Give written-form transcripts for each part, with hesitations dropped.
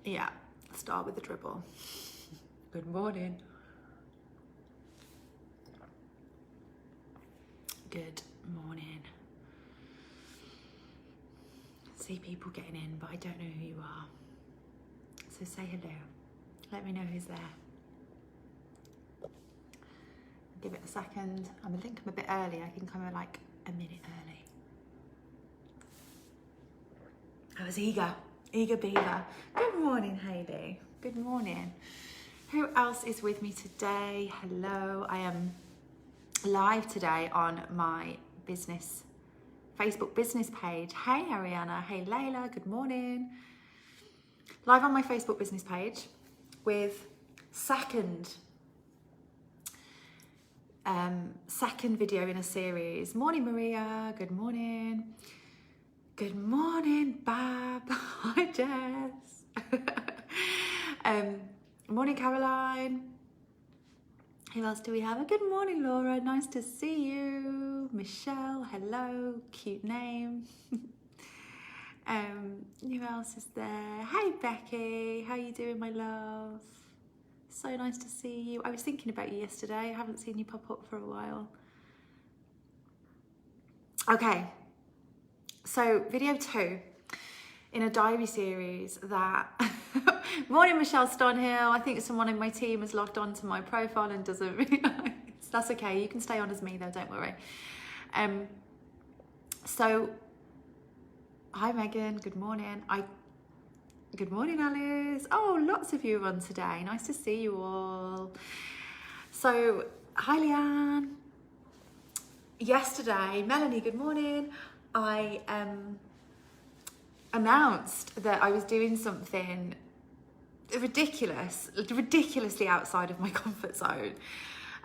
Yeah, start with the dribble. Good morning. Good morning. See people getting in, but I don't know who you are. So say hello. Let me know who's there. Give it a second. I think I'm a bit early. I think I'm like a minute early. I was eager beaver. Good morning, Hayley. Good morning. Who else is with me today? Hello. I am live today on my Facebook business page. Hey, Ariana. Hey, Layla. Good morning. Live on my Facebook business page with second video in a series. Morning, Maria. Good morning. Good morning, Bab. Hi, Jess. Morning, Caroline. Who else do we have? Good morning, Laura. Nice to see you. Michelle, hello. Cute name. Who else is there? Hey, Becky. How you doing, my love? So nice to see you. I was thinking about you yesterday. I haven't seen you pop up for a while. Okay. So, video 2 in a diary series that... Morning, Michelle Stonhill. I think someone in my team has logged on to my profile and doesn't realise. That's okay. You can stay on as me though, don't worry. So, hi, Megan. Good morning. Good morning, Alice. Oh, lots of you are on today. Nice to see you all. So, hi, Leanne. Yesterday, Melanie, good morning. I announced that I was doing something ridiculously outside of my comfort zone.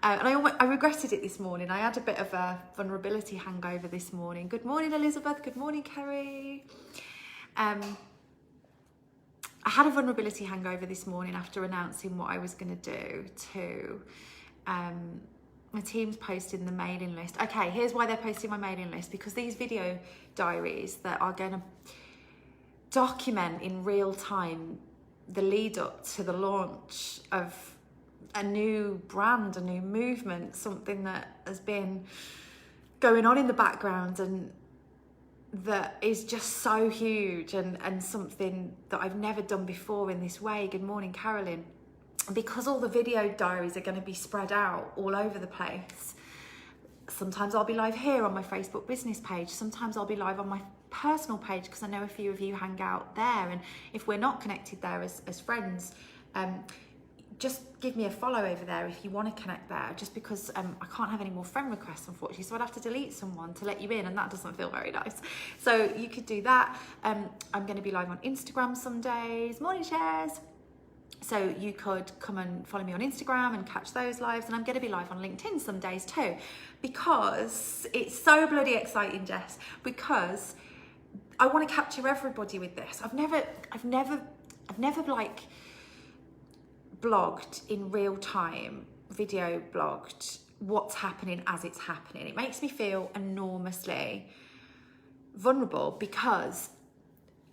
And I regretted it this morning. I had a bit of a vulnerability hangover this morning. Good morning, Elizabeth. Good morning, Kerry. I had a vulnerability hangover this morning after announcing what I was going to do to my team's posting the mailing list. Okay, here's why they're posting my mailing list. Because these video diaries that are going to document in real time the lead up to the launch of a new brand, a new movement, something that has been going on in the background and that is just so huge and something that I've never done before in this way. Good morning, Carolyn. Because all the video diaries are going to be spread out all over the place. Sometimes I'll be live here on my Facebook business page. Sometimes I'll be live on my personal page because I know a few of you hang out there. And if we're not connected there as friends, just give me a follow over there if you want to connect there, just because I can't have any more friend requests, unfortunately, so I'd have to delete someone to let you in, and that doesn't feel very nice. So you could do that. I'm going to be live on Instagram some days. Morning, shares. So you could come and follow me on Instagram and catch those lives, and I'm going to be live on LinkedIn some days too, because it's so bloody exciting, Jess, because I want to capture everybody with this. I've never like blogged in real time, video blogged what's happening as it's happening. It makes me feel enormously vulnerable because,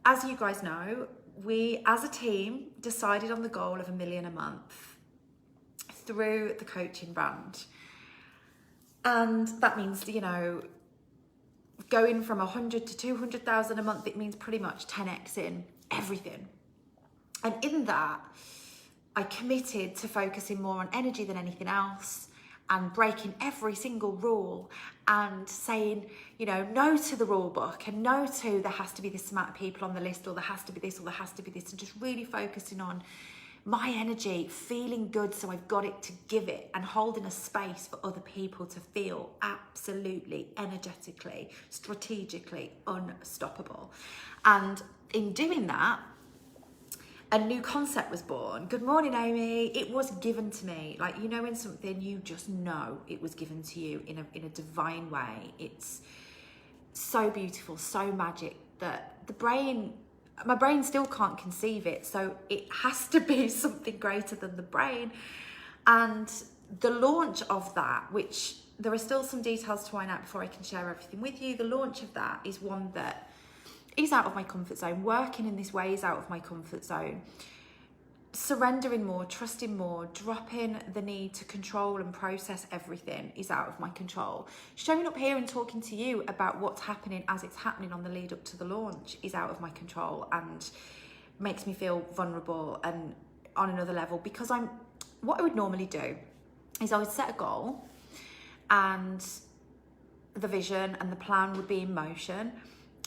as you guys know, we as a team decided on the goal of $1 million a month through the coaching brand. And that means, you know, going from 100 to 200,000 a month. It means pretty much 10x in everything. And in that, I committed to focusing more on energy than anything else and breaking every single rule and saying, you know, no to the rule book and no to there has to be this amount of people on the list or there has to be this or there has to be this, and just really focusing on my energy, feeling good so I've got it to give it, and holding a space for other people to feel absolutely, energetically, strategically unstoppable. And in doing that, a new concept was born. Good morning, Amy. It was given to me. Like, you know, in something, you just know it was given to you in a divine way. It's so beautiful, so magic that my brain still can't conceive it. So it has to be something greater than the brain. And the launch of that, which there are still some details to iron out before I can share everything with you. The launch of that is one that is out of my comfort zone. Working in this way is out of my comfort zone. surrendering more, trusting more, dropping the need to control and process everything is out of my control. Showing up here and talking to you about what's happening as it's happening on the lead up to the launch is out of my control and makes me feel vulnerable and on another level, because what I would normally do is I would set a goal and the vision and the plan would be in motion.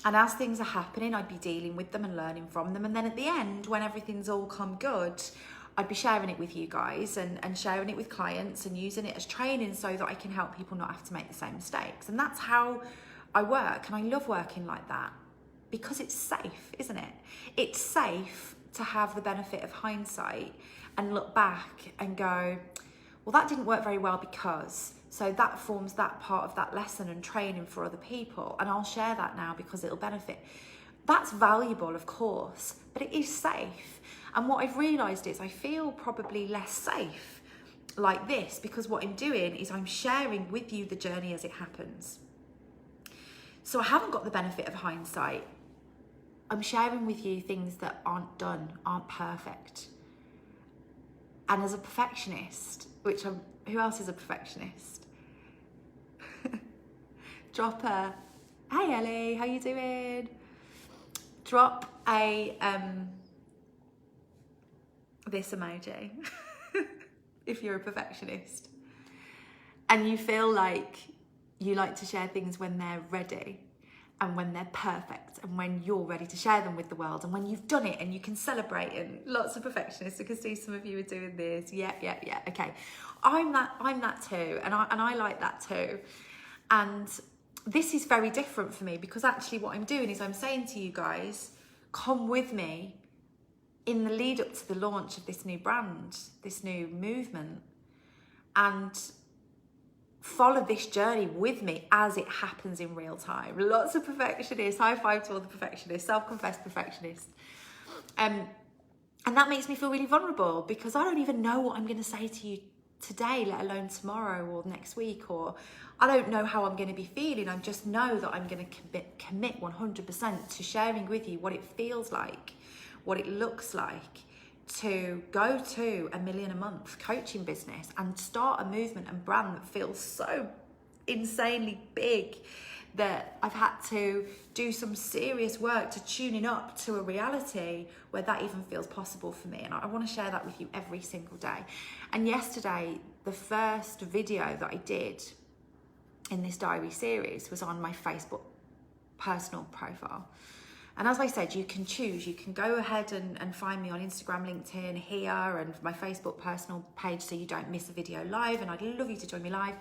And as things are happening, I'd be dealing with them and learning from them. And then at the end, when everything's all come good, I'd be sharing it with you guys and sharing it with clients and using it as training so that I can help people not have to make the same mistakes. And that's how I work. And I love working like that because it's safe, isn't it? It's safe to have the benefit of hindsight and look back and go, well, that didn't work very well because... So that forms that part of that lesson and training for other people. And I'll share that now because it'll benefit. That's valuable, of course, but it is safe. And what I've realised is I feel probably less safe like this because what I'm doing is I'm sharing with you the journey as it happens. So I haven't got the benefit of hindsight. I'm sharing with you things that aren't done, aren't perfect. And as a perfectionist, who else is a perfectionist? Drop a, hey Ellie, how you doing? Drop a, this emoji, if you're a perfectionist. And you feel like you like to share things when they're ready and when they're perfect and when you're ready to share them with the world and when you've done it and you can celebrate. And lots of perfectionists, I can see some of you are doing this. Yeah, okay. I'm that too, and I like that too. And this is very different for me because actually what I'm doing is I'm saying to you guys, come with me in the lead up to the launch of this new brand, this new movement, and follow this journey with me as it happens in real time. Lots of perfectionists, high five to all the perfectionists, self-confessed perfectionists. And that makes me feel really vulnerable because I don't even know what I'm going to say to you today, let alone tomorrow or next week, or I don't know how I'm going to be feeling. I just know that I'm going to commit 100% to sharing with you what it feels like, what it looks like to go to $1 million a month coaching business and start a movement and brand that feels so insanely big that I've had to do some serious work to tuning up to a reality where that even feels possible for me. And I want to share that with you every single day. And yesterday, the first video that I did in this diary series was on my Facebook personal profile. And as I said, you can choose. You can go ahead and find me on Instagram, LinkedIn, here, and my Facebook personal page so you don't miss a video live. And I'd love you to join me live.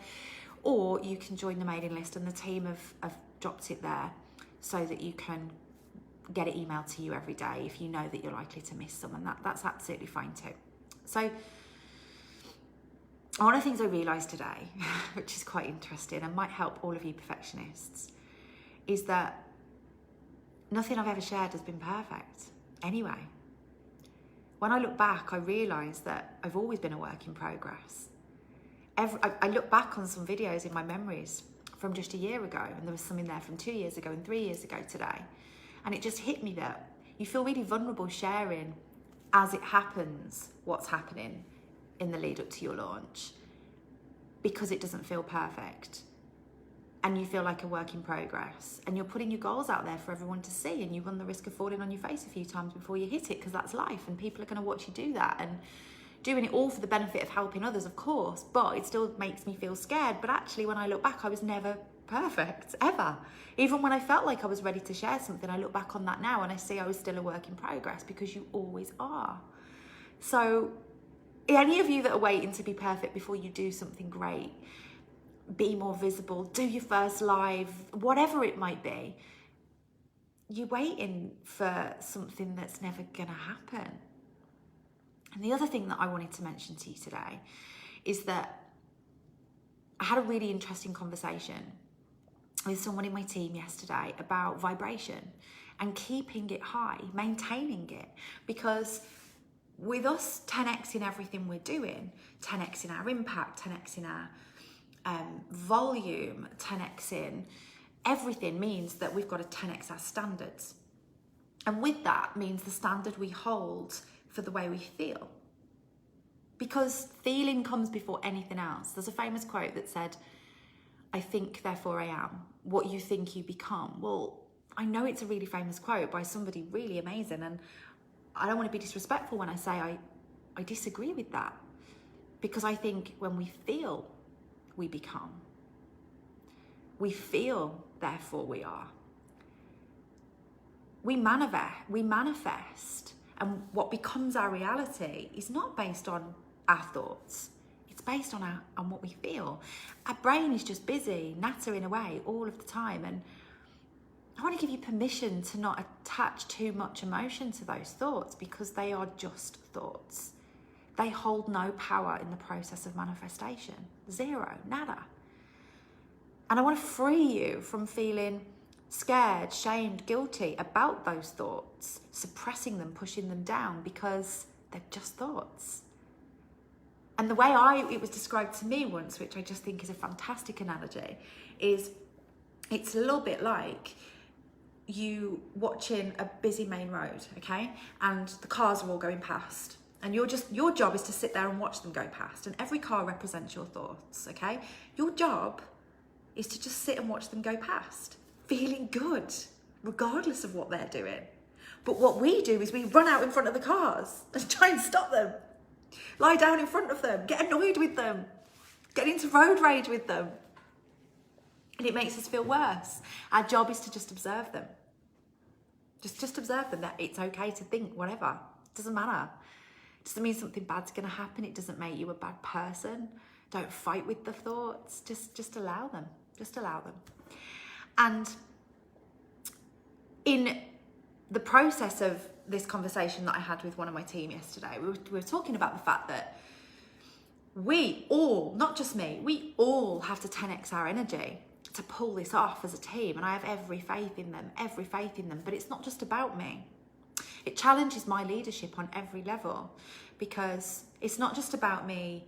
Or you can join the mailing list, and the team have dropped it there so that you can get it emailed to you every day if you know that you're likely to miss some, and that's absolutely fine too. So one of the things I realised today, which is quite interesting and might help all of you perfectionists, is that nothing I've ever shared has been perfect anyway. When I look back, I realise that I've always been a work in progress. I look back on some videos in my memories from just a year ago, and there was some in there from 2 years ago and 3 years ago today. And it just hit me that you feel really vulnerable sharing as it happens what's happening in the lead up to your launch because it doesn't feel perfect. And you feel like a work in progress, and you're putting your goals out there for everyone to see, and you run the risk of falling on your face a few times before you hit it, because that's life and people are going to watch you do that, and doing it all for the benefit of helping others, of course, but it still makes me feel scared. But actually, when I look back, I was never perfect, ever. Even when I felt like I was ready to share something, I look back on that now and I see I was still a work in progress, because you always are. So any of you that are waiting to be perfect before you do something great, be more visible, do your first live, whatever it might be, you're waiting for something that's never gonna happen. And the other thing that I wanted to mention to you today is that I had a really interesting conversation with someone in my team yesterday about vibration and keeping it high, maintaining it, because with us 10xing everything we're doing, 10xing our impact, 10xing our volume, 10xing everything, means that we've got to 10x our standards. And with that means the standard we hold for the way we feel. because feeling comes before anything else. There's a famous quote that said, I think, therefore I am. What you think, you become. Well, I know it's a really famous quote by somebody really amazing, and I don't want to be disrespectful when I say I disagree with that, because I think when we feel, we become. We feel, therefore we are. We manifest, and what becomes our reality is not based on our thoughts. It's based on what we feel. Our brain is just busy nattering away all of the time, and I want to give you permission to not attach too much emotion to those thoughts, because they are just thoughts. They hold no power in the process of manifestation. Zero, nada. And I want to free you from feeling scared, shamed, guilty about those thoughts, suppressing them, pushing them down, because they're just thoughts. And the way it was described to me once, which I just think is a fantastic analogy, is it's a little bit like you watching a busy main road, okay? And the cars are all going past. And your job is to sit there and watch them go past. And every car represents your thoughts, okay? Your job is to just sit and watch them go past, feeling good, regardless of what they're doing. But what we do is we run out in front of the cars and try and stop them, lie down in front of them, get annoyed with them, get into road rage with them. And it makes us feel worse. Our job is to just observe them. Just observe them, that it's okay to think whatever. It doesn't matter. It doesn't mean something bad's going to happen. It doesn't make you a bad person. Don't fight with the thoughts. Just allow them. Just allow them. And in the process of this conversation that I had with one of my team yesterday, we were talking about the fact that we all, not just me, we all have to 10x our energy to pull this off as a team. And I have every faith in them. But it's not just about me. It challenges my leadership on every level, because it's not just about me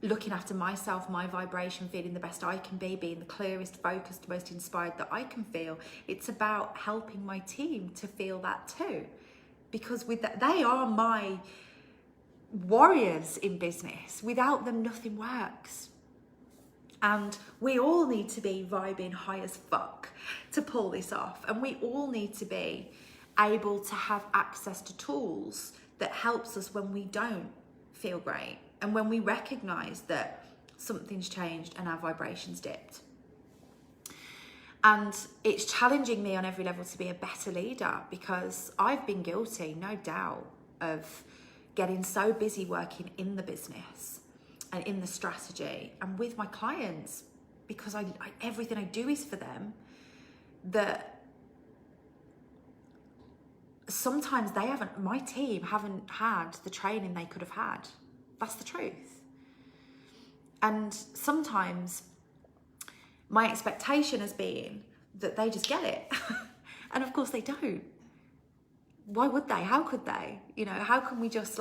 looking after myself, my vibration, feeling the best I can be, being the clearest, focused, most inspired that I can feel. It's about helping my team to feel that too, because with that, they are my warriors in business. Without them, nothing works. And we all need to be vibing high as fuck to pull this off. And we all need to be able to have access to tools that helps us when we don't feel great, and when we recognize that something's changed and our vibration's dipped. And it's challenging me on every level to be a better leader, because I've been guilty, no doubt, of getting so busy working in the business and in the strategy and with my clients, because everything I do is for them, that sometimes my team haven't had the training they could have had. That's the truth. And sometimes my expectation has been that they just get it. And of course they don't. Why would they? How could they? You know, how can we just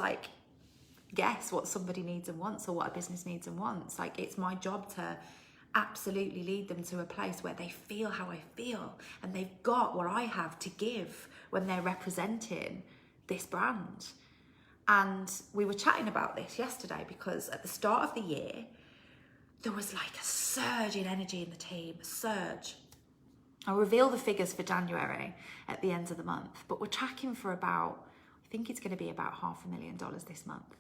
guess what somebody needs and wants, or what a business needs and wants? It's my job to absolutely lead them to a place where they feel how I feel, and they've got what I have to give when they're representing this brand. And we were chatting about this yesterday, because at the start of the year, there was a surge in energy in the team, a surge. I'll reveal the figures for January at the end of the month, but we're tracking for about, I think it's going to be about $500,000 this month.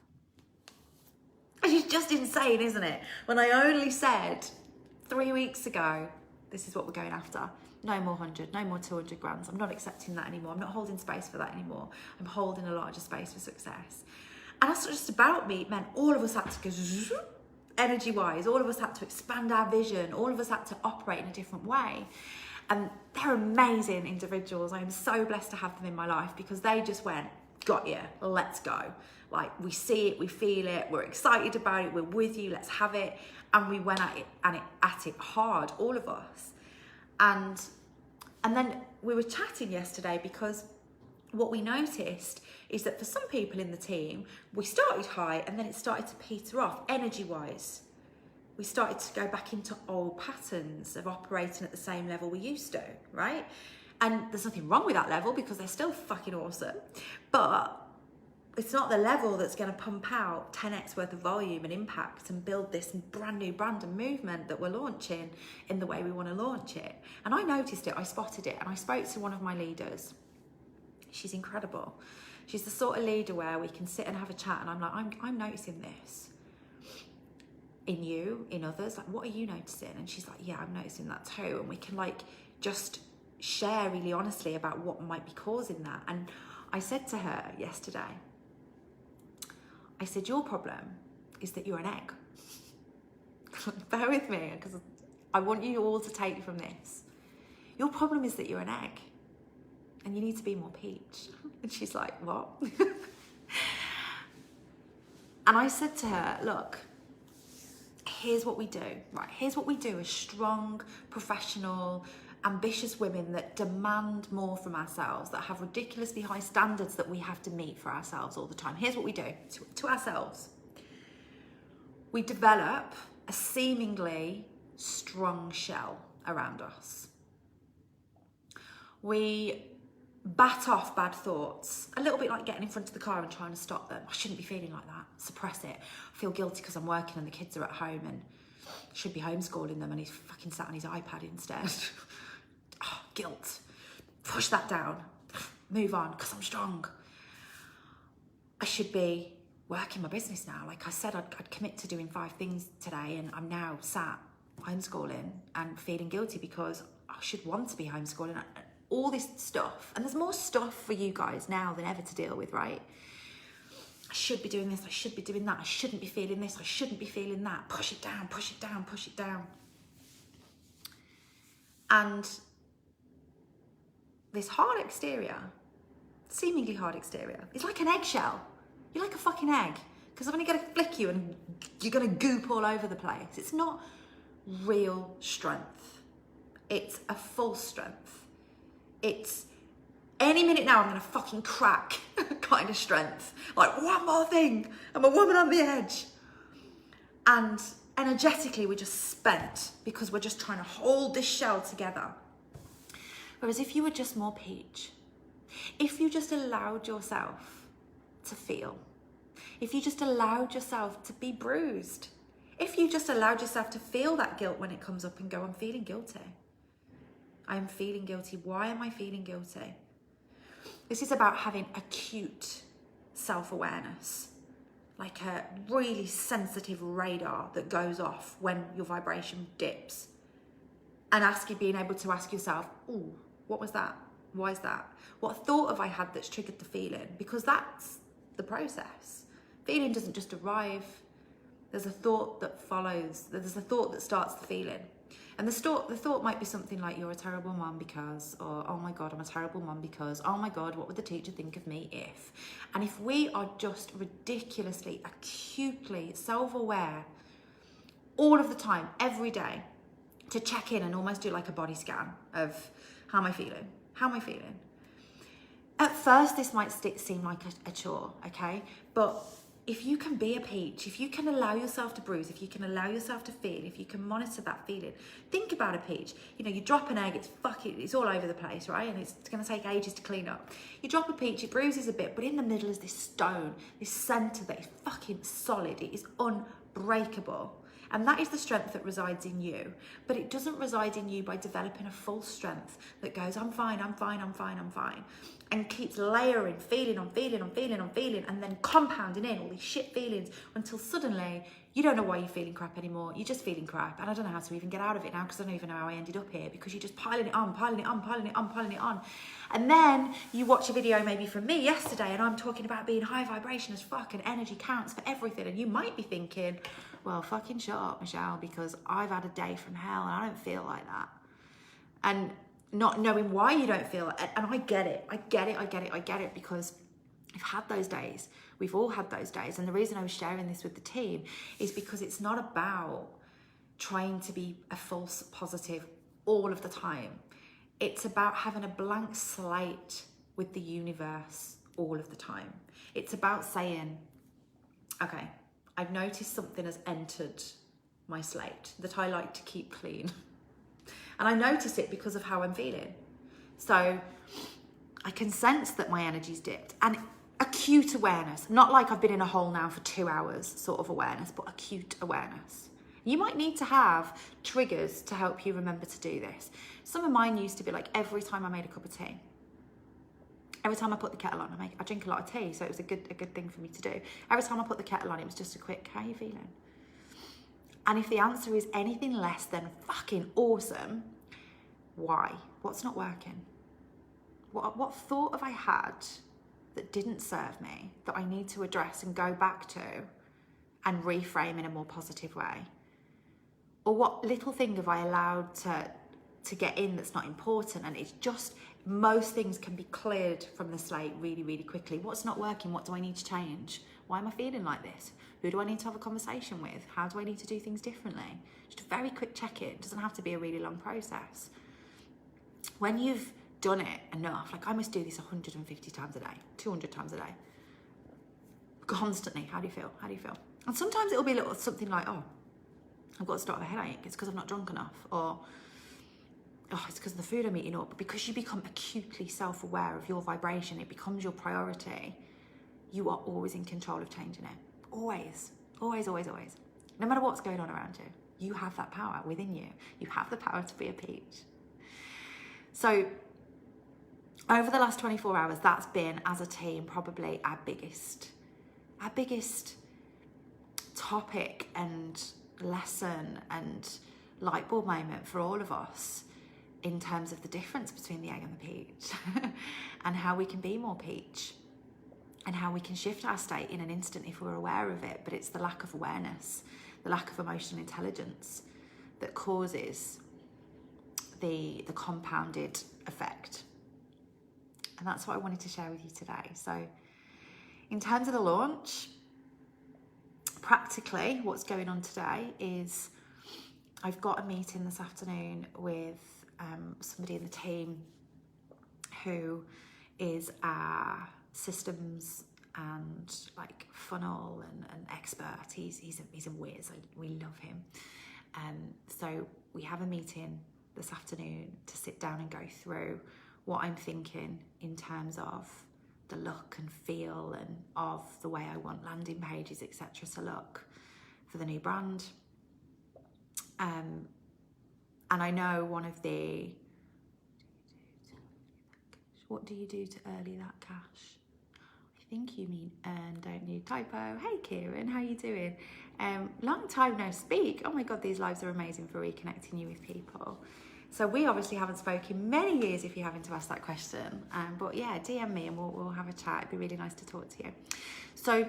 Which is just insane, isn't it? When I only said 3 weeks ago, this is what we're going after. No more 100, no more 200 grand. I'm not accepting that anymore. I'm not holding space for that anymore. I'm holding a larger space for success. And that's not just about me. It meant all of us had to go energy-wise. All of us had to expand our vision. All of us had to operate in a different way. And they're amazing individuals. I am so blessed to have them in my life, because they just went, got you, let's go. We see it, we feel it, we're excited about it, we're with you, let's have it. And we went at it hard, all of us. And then we were chatting yesterday, because what we noticed is that for some people in the team, we started high and then it started to peter off energy-wise. We started to go back into old patterns of operating at the same level we used to, right? And there's nothing wrong with that level, because they're still fucking awesome. But it's not the level that's going to pump out 10x worth of volume and impact and build this brand new brand and movement that we're launching in the way we want to launch it. And I noticed it, I spotted it, and I spoke to one of my leaders. She's incredible. She's the sort of leader where we can sit and have a chat, and I'm like, I'm noticing this in you, in others. Like, what are you noticing? And she's like, yeah, I'm noticing that too. And we can like just share really honestly about what might be causing that. And I said to her yesterday, I said, your problem is that you're an egg. Bear with me, because I want you all to take from this. Your problem is that you're an egg and you need to be more peach. And she's like, what? And I said to her, look, here's what we do, right? Here's what we do as strong, professional, ambitious women that demand more from ourselves, that have ridiculously high standards that we have to meet for ourselves all the time. Here's what we do to ourselves. We develop a seemingly strong shell around us. We bat off bad thoughts, a little bit like getting in front of the car and trying to stop them. I shouldn't be feeling like that. Suppress it. I feel guilty because I'm working and the kids are at home and should be homeschooling them and he's fucking sat on his iPad instead. Oh, guilt. Push that down. Move on, because I'm strong. I should be working my business now. Like I said, I'd commit to doing 5 things today, and I'm now sat homeschooling and feeling guilty because I should want to be homeschooling. All this stuff. And there's more stuff for you guys now than ever to deal with, right? I should be doing this, I should be doing that, I shouldn't be feeling this, I shouldn't be feeling that. Push it down, push it down, push it down. And this hard exterior, seemingly hard exterior, is like an eggshell. You're like a fucking egg, because I'm only going to flick you and you're going to goop all over the place. It's not real strength. It's a false strength. It's any minute now I'm going to fucking crack kind of strength. Like, one more thing, I'm a woman on the edge. And energetically we're just spent because we're just trying to hold this shell together. Whereas if you were just more peach, if you just allowed yourself to feel, if you just allowed yourself to be bruised, if you just allowed yourself to feel that guilt when it comes up and go, I'm feeling guilty. I'm feeling guilty. Why am I feeling guilty? This is about having acute self-awareness, like a really sensitive radar that goes off when your vibration dips, and being able to ask yourself, ooh, what was that? Why is that? What thought have I had that's triggered the feeling? Because that's the process. Feeling doesn't just arrive. There's a thought that follows. There's a thought that starts the feeling. And the thought might be something like, you're a terrible mum because, or, oh my God, I'm a terrible mum because, oh my God, what would the teacher think of me if? And if we are just ridiculously, acutely self-aware all of the time, every day, to check in and almost do like a body scan of how am I feeling? How am I feeling? At first, this might seem like a chore, okay? But if you can be a peach, if you can allow yourself to bruise, if you can allow yourself to feel, if you can monitor that feeling, think about a peach. You know, you drop an egg, it's all over the place, right? And it's going to take ages to clean up. You drop a peach, it bruises a bit, but in the middle is this stone, this center that is fucking solid. It is unbreakable. And that is the strength that resides in you. But it doesn't reside in you by developing a false strength that goes, I'm fine, I'm fine, I'm fine, I'm fine. And keeps layering, feeling on feeling on feeling on feeling, and then compounding in all these shit feelings until suddenly you don't know why you're feeling crap anymore. You're just feeling crap. And I don't know how to even get out of it now, because I don't even know how I ended up here, because you're just piling it on, piling it on, piling it on, piling it on. And then you watch a video maybe from me yesterday and I'm talking about being high vibration as fuck and energy counts for everything. And you might be thinking, well, fucking shut up, Michelle, because I've had a day from hell and I don't feel like that. And not knowing why you don't feel it. And I get it, because I've had those days. We've all had those days. And the reason I was sharing this with the team is because it's not about trying to be a false positive all of the time. It's about having a blank slate with the universe all of the time. It's about saying, okay, I've noticed something has entered my slate that I like to keep clean. And I notice it because of how I'm feeling. So I can sense that my energy's dipped. And acute awareness, not like I've been in a hole now for 2 hours sort of awareness, but acute awareness. You might need to have triggers to help you remember to do this. Some of mine used to be like every time I made a cup of tea. Every time I put the kettle on, I drink a lot of tea, so it was a good thing for me to do. Every time I put the kettle on, it was just a quick, how are you feeling? And if the answer is anything less than fucking awesome, why? What's not working? What thought have I had that didn't serve me, that I need to address and go back to and reframe in a more positive way? Or what little thing have I allowed to get in that's not important? And it's just, most things can be cleared from the slate really, really quickly. What's not working? What do I need to change? Why am I feeling like this? Who do I need to have a conversation with? How do I need to do things differently? Just a very quick check-in. It doesn't have to be a really long process. When you've done it enough, like I must do this 150 times a day, 200 times a day, constantly. How do you feel? How do you feel? And sometimes it'll be a little something like, oh, I've got to start with a headache. It's because I've not drunk enough. Or, oh, it's because of the food I'm eating up. But because you become acutely self-aware of your vibration, it becomes your priority. You are always in control of changing it. Always, always, always, always. No matter what's going on around you, you have that power within you. You have the power to be a peach. So over the last 24 hours, that's been, as a team, probably our biggest topic and lesson and light bulb moment for all of us in terms of the difference between the egg and the peach and how we can be more peach and how we can shift our state in an instant if we're aware of it. But it's the lack of awareness, the lack of emotional intelligence that causes the compounded effect. And that's what I wanted to share with you today. So in terms of the launch, practically what's going on today is I've got a meeting this afternoon with somebody in the team who is our systems and like funnel and expert. He's a whiz. We love him. So we have a meeting this afternoon to sit down and go through what I'm thinking in terms of the look and feel and of the way I want landing pages, etc. to look for the new brand. And I know one of the, what do you do to early that cash? I think you mean earn, don't you? Typo. Hey Kieran, how you doing? Long time no speak. Oh my God, these lives are amazing for reconnecting you with people. So we obviously haven't spoken many years if you're having to ask that question. But yeah, DM me and we'll have a chat. It'd be really nice to talk to you. So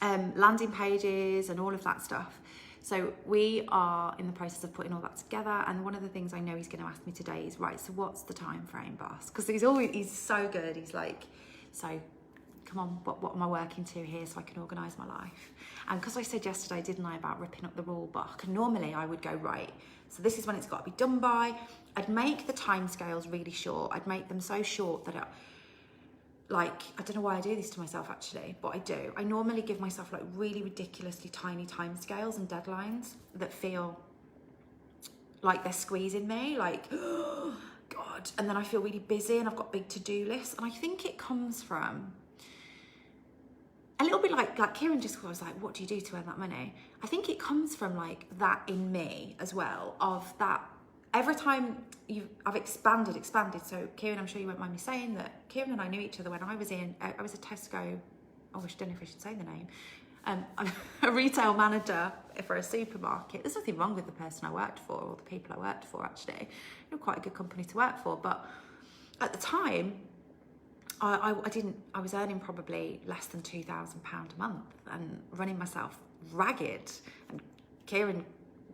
landing pages and all of that stuff. So we are in the process of putting all that together. And one of the things I know he's going to ask me today is, right, so what's the time frame, boss? Because he's so good. He's like, so come on, what am I working to here so I can organise my life? And because I said yesterday, didn't I, about ripping up the rule book, and normally I would go, right, so this is when it's got to be done by. I'd make the timescales really short. I'd make them so short that I don't know why I do this to myself actually, but I do. I normally give myself like really ridiculously tiny timescales and deadlines that feel like they're squeezing me, like, oh God. And then I feel really busy and I've got big to-do lists. And I think it comes from a little bit like Kieran just was like, what do you do to earn that money? I think it comes from like that in me as well, of that every time I've expanded. So Kieran, I'm sure you won't mind me saying that Kieran and I knew each other when I was a Tesco, oh, I don't know if I should say the name. I'm a retail manager for a supermarket. There's nothing wrong with the person I worked for or the people I worked for actually. They were quite a good company to work for, but at the time, I was earning probably less than £2,000 a month and running myself ragged. And Kieran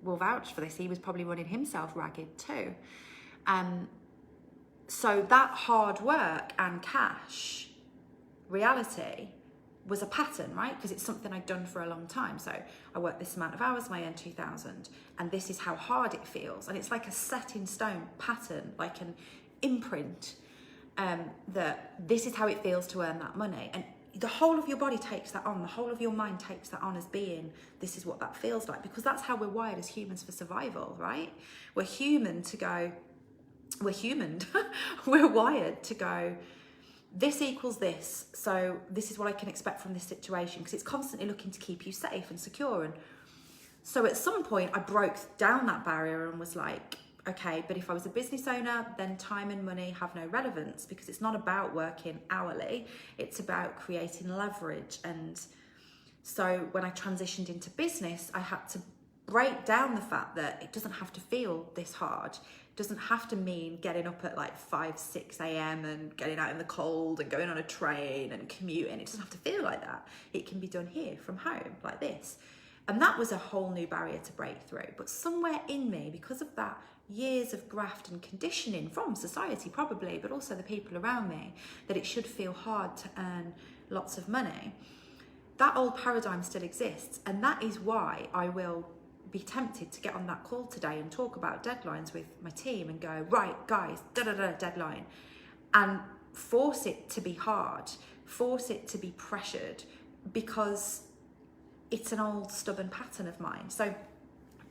will vouch for this. He was probably running himself ragged too. So that hard work and cash reality was a pattern, right? Because it's something I'd done for a long time. So I worked this amount of hours and I earned 2,000, and this is how hard it feels. And it's like a set in stone pattern, like an imprint. That this is how it feels to earn that money. And the whole of your body takes that on, the whole of your mind takes that on as being, this is what that feels like, because that's how we're wired as humans for survival, right? We're humaned. We're wired to go, this equals this, so this is what I can expect from this situation, because it's constantly looking to keep you safe and secure. And so at some point I broke down that barrier and was like, okay, but if I was a business owner, then time and money have no relevance, because it's not about working hourly, it's about creating leverage. And so when I transitioned into business, I had to break down the fact that it doesn't have to feel this hard. It doesn't have to mean getting up at like 5, 6 a.m. and getting out in the cold and going on a train and commuting. It doesn't have to feel like that. It can be done here from home like this. And that was a whole new barrier to break through. But somewhere in me, because of that years of graft and conditioning from society probably, but also the people around me, that it should feel hard to earn lots of money, that old paradigm still exists. And that is why I will be tempted to get on that call today and talk about deadlines with my team and go, right, guys, deadline, and force it to be hard, force it to be pressured, because it's an old stubborn pattern of mine. So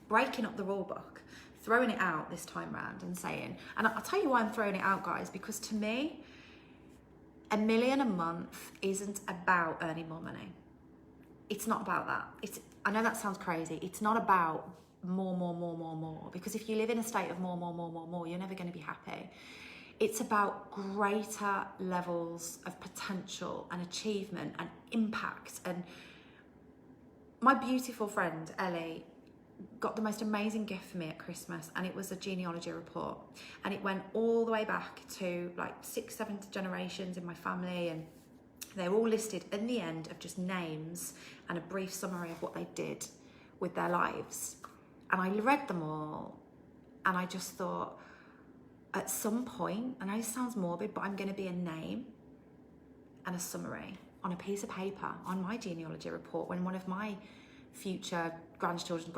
breaking up the rule book, throwing it out this time round and saying, and I'll tell you why I'm throwing it out, guys, because to me, $1 million a month isn't about earning more money. It's not about that. I know that sounds crazy. It's not about more, because if you live in a state of more, you're never going to be happy. It's about greater levels of potential and achievement and impact. And my beautiful friend, Ellie, got the most amazing gift for me at Christmas, and it was a genealogy report. And it went all the way back to like 6, 7 generations in my family, and they're all listed in the end of just names and a brief summary of what they did with their lives. And I read them all, and I just thought, at some point, I know this sounds morbid, but I'm going to be a name and a summary on a piece of paper on my genealogy report when one of my future grandchildren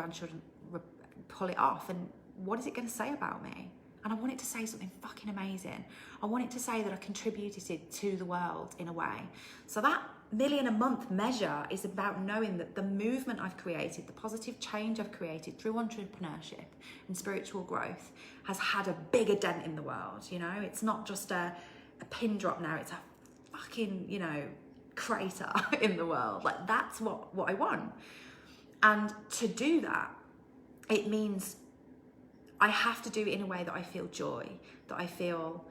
pull it off. And what is it going to say about me? And I want it to say something fucking amazing. I want it to say that I contributed to the world in a way. So that $1 million a month measure is about knowing that the movement I've created, the positive change I've created through entrepreneurship and spiritual growth, has had a bigger dent in the world. You know, it's not just a pin drop now, it's a fucking, you know, crater in the world. Like, that's what I want. And to do that, it means I have to do it in a way that I feel joy, that I feel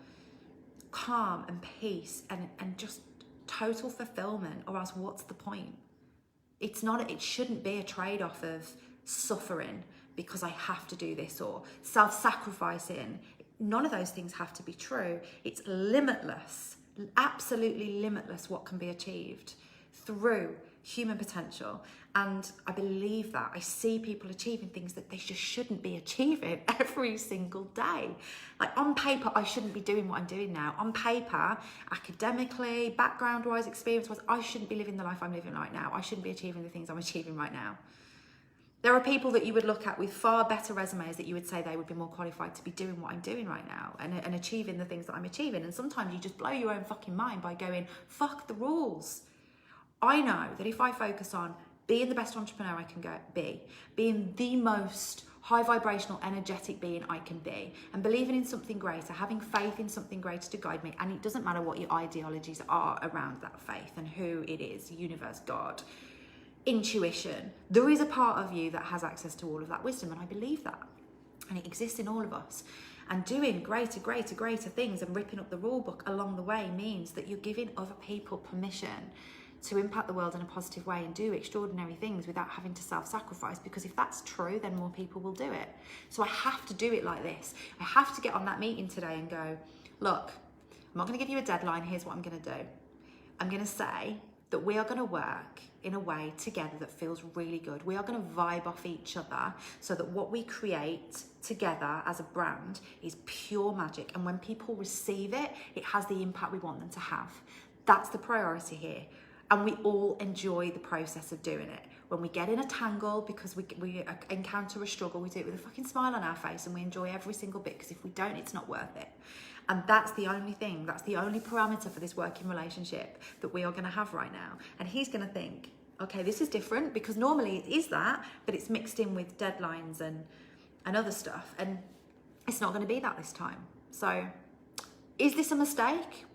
calm and peace and just total fulfillment, or else what's the point? It shouldn't be a trade-off of suffering because I have to do this, or self-sacrificing. None of those things have to be true. It's limitless, absolutely limitless what can be achieved through human potential. And I believe that. I see people achieving things that they just shouldn't be achieving every single day. Like, on paper, I shouldn't be doing what I'm doing now. On paper, academically, background-wise, experience-wise, I shouldn't be living the life I'm living right now. I shouldn't be achieving the things I'm achieving right now. There are people that you would look at with far better resumes that you would say they would be more qualified to be doing what I'm doing right now and achieving the things that I'm achieving. And sometimes you just blow your own fucking mind by going, fuck the rules. I know that if I focus on being the best entrepreneur I can be, being the most high vibrational, energetic being I can be, and believing in something greater, having faith in something greater to guide me, and it doesn't matter what your ideologies are around that faith and who it is, universe, God, intuition, there is a part of you that has access to all of that wisdom, and I believe that, and it exists in all of us. And doing greater things and ripping up the rule book along the way means that you're giving other people permission to impact the world in a positive way and do extraordinary things without having to self-sacrifice, because if that's true, then more people will do it. So I have to do it like this. I have to get on that meeting today and go, look, I'm not going to give you a deadline. Here's what I'm going to do. I'm going to say that we are going to work in a way together that feels really good. We are going to vibe off each other so that what we create together as a brand is pure magic. And when people receive it, it has the impact we want them to have. That's the priority here. And we all enjoy the process of doing it. When we get in a tangle because we encounter a struggle, we do it with a fucking smile on our face and we enjoy every single bit, because if we don't, it's not worth it. And that's the only thing, that's the only parameter for this working relationship that we are going to have right now. And he's going to think, okay, this is different, because normally it is that, but it's mixed in with deadlines and other stuff. And it's not going to be that this time. So is this a mistake?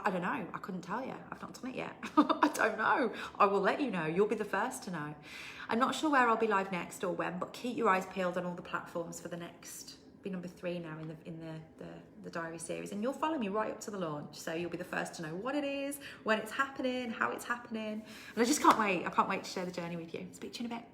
I don't know. I couldn't tell you. I've not done it yet. I don't know. I will let you know. You'll be the first to know. I'm not sure where I'll be live next or when, but keep your eyes peeled on all the platforms for the next, be number 3 now in the diary series, and you'll follow me right up to the launch, so you'll be the first to know what it is, when it's happening, how it's happening, and I just can't wait. I can't wait to share the journey with you. Speak to you in a bit.